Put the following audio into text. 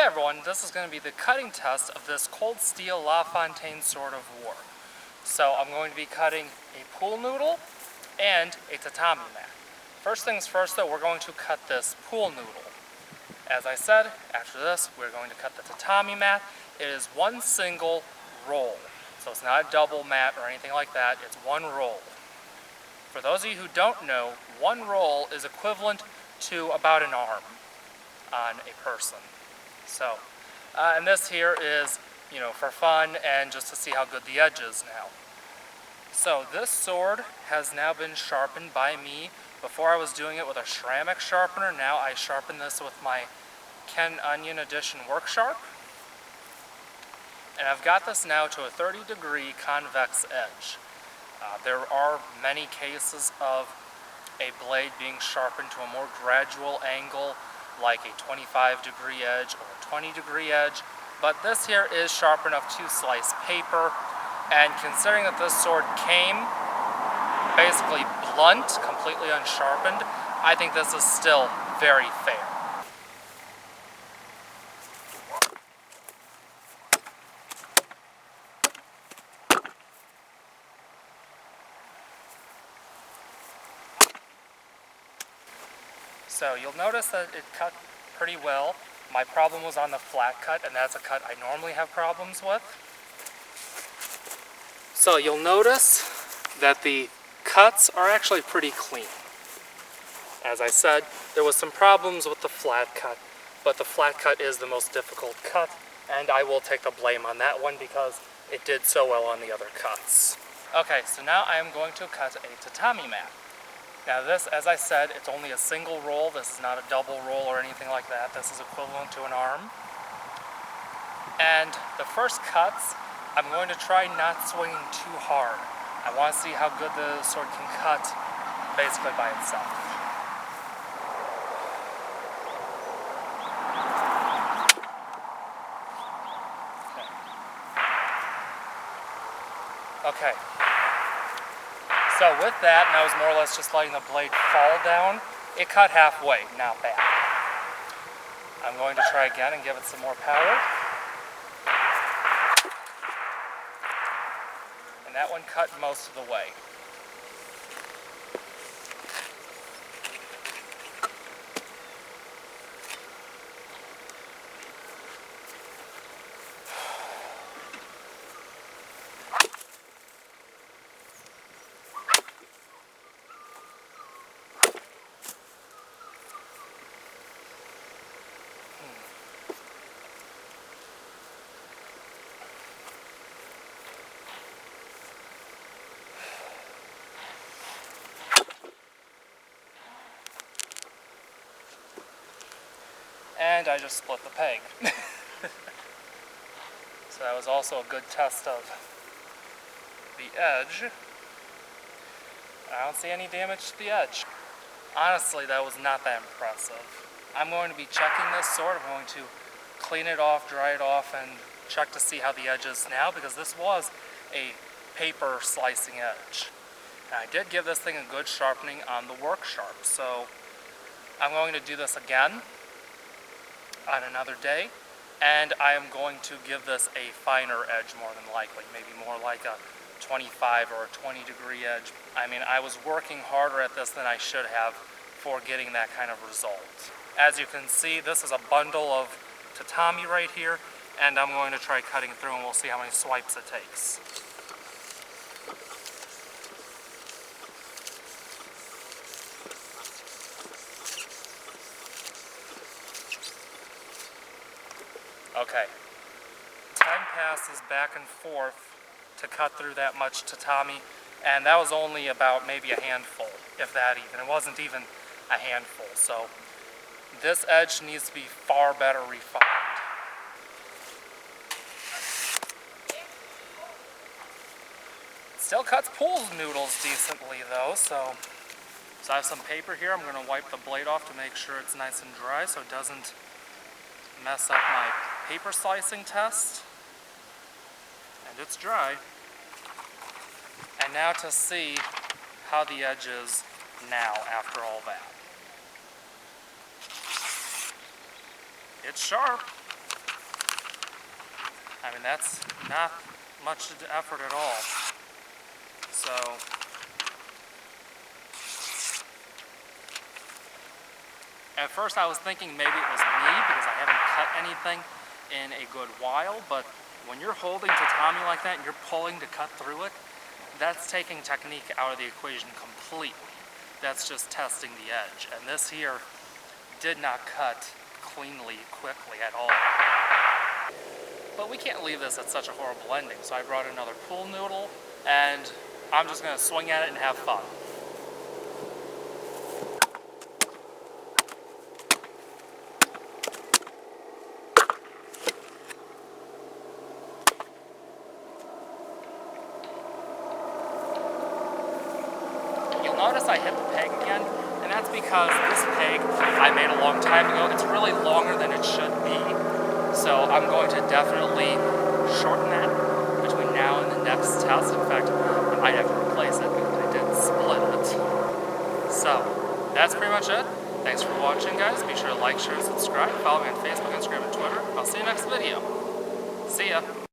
everyone, this is going to be the cutting test of this cold steel La Fontaine sword of war. So I'm going to be cutting a pool noodle and a tatami mat. First things first though, we're going to cut this pool noodle. As I said, after this we're going to cut the tatami mat. It is one single roll. So it's not a double mat or anything like that, it's one roll. For those of you who don't know, one roll is equivalent to about an arm on a person. So, and this here is, for fun and just to see how good the edge is now. So this sword has now been sharpened by me. Before I was doing it with a ceramic sharpener, now I sharpen this with my Ken Onion Edition Work Sharp. And I've got this now to a 30-degree convex edge. There are many cases of a blade being sharpened to a more gradual angle, like a 25-degree edge or a 20-degree edge, but this here is sharp enough to slice paper, and considering that this sword came basically blunt, completely unsharpened, I think this is still very fair. So you'll notice that it cut pretty well. My problem was on the flat cut, and that's a cut I normally have problems with. So you'll notice that the cuts are actually pretty clean. As I said, there was some problems with the flat cut, but the flat cut is the most difficult cut, and I will take the blame on that one because it did so well on the other cuts. Okay, so now I am going to cut a tatami mat. Now this, as I said, it's only a single roll. This is not a double roll or anything like that. This is equivalent to an arm. And the first cuts, I'm going to try not swinging too hard. I want to see how good the sword can cut basically by itself. Okay. So with that, and I was more or less just letting the blade fall down, it cut halfway, not bad. I'm going to try again and give it some more power. And that one cut most of the way. And I just split the peg. So that was also a good test of the edge. I don't see any damage to the edge. Honestly, that was not that impressive. I'm going to be checking this sword. I'm going to clean it off, dry it off, and check to see how the edge is now, because this was a paper slicing edge. And I did give this thing a good sharpening on the work sharp, so I'm going to do this again on another day, and I am going to give this a finer edge more than likely, maybe more like a 25 or a 20-degree edge. I mean, I was working harder at this than I should have for getting that kind of result. As you can see, this is a bundle of tatami right here, and I'm going to try cutting through and we'll see how many swipes it takes. Okay, time passes back and forth to cut through that much tatami, and that was only about maybe a handful, if that even. It wasn't even a handful, so this edge needs to be far better refined. It still cuts pool noodles decently though, so I have some paper here. I'm going to wipe the blade off to make sure it's nice and dry so it doesn't mess up my paper slicing test. And it's dry. And now to see how the edge is now after all that. It's sharp. I mean, that's not much effort at all. So, at first I was thinking maybe it was me because I haven't cut anything in a good while, but when you're holding tatami like that and you're pulling to cut through it, that's taking technique out of the equation completely. That's just testing the edge. And this here did not cut cleanly, quickly at all. But we can't leave this at such a horrible ending, so I brought another pool noodle, and I'm just gonna swing at it and have fun. You'll notice I hit the peg again, and that's because this peg I made a long time ago. It's really longer than it should be, so I'm going to definitely shorten that between now and the next test. In fact, I might have to replace it because I did split it. So, that's pretty much it. Thanks for watching, guys. Be sure to like, share, and subscribe. Follow me on Facebook, Instagram, and Twitter. I'll see you next video. See ya.